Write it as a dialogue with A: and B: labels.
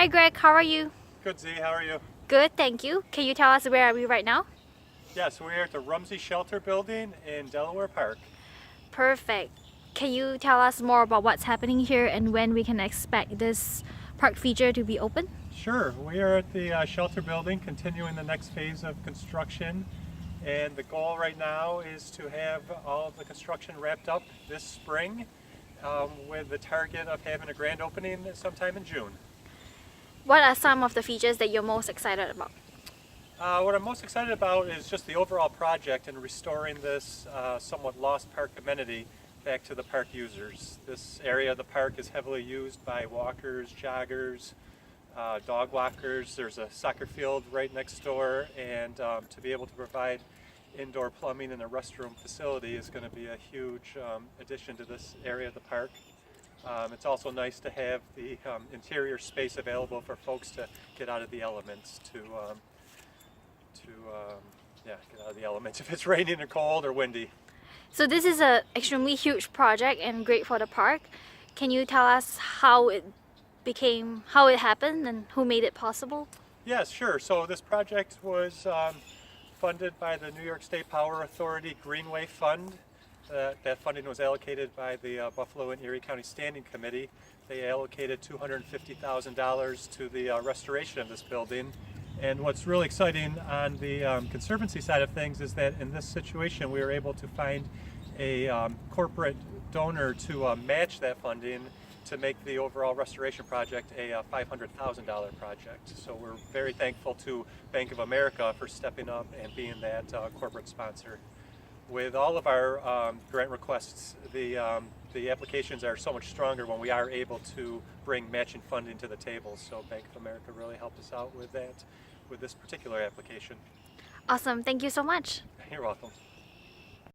A: Hi Greg, how are you?
B: Good, Z. How are you?
A: Good, thank you. Can you tell us where are we right now?
B: Yes, we're at the Rumsey Shelter Building in Delaware Park.
A: Perfect. Can you tell us more about what's happening here and when we can expect this park feature to be open?
B: Sure, we are at the shelter building continuing the next phase of construction, and the goal right now is to have all of the construction wrapped up this spring with the target of having a grand opening sometime in June.
A: What are some of the features that you're most excited about?
B: What I'm most excited about is just the overall project and restoring this somewhat lost park amenity back to the park users. This area of the park is heavily used by walkers, joggers, dog walkers. There's a soccer field right next door, and to be able to provide indoor plumbing and a restroom facility is going to be a huge addition to this area of the park. It's also nice to have the interior space available for folks to get out of the elements, get out of the elements if it's raining or cold or windy.
A: So this is an extremely huge project and great for the park. Can you tell us how it happened and who made it possible?
B: Yes, sure. So this project was funded by the New York State Power Authority Greenway Fund. That funding was allocated by the Buffalo and Erie County Standing Committee. They allocated $250,000 to the restoration of this building. And what's really exciting on the Conservancy side of things is that in this situation we were able to find a corporate donor to match that funding to make the overall restoration project a $500,000 project. So we're very thankful to Bank of America for stepping up and being that corporate sponsor. With all of our grant requests, the applications are so much stronger when we are able to bring matching funding to the table. So Bank of America really helped us out with that, with this particular application.
A: Awesome, thank you so much.
B: You're welcome.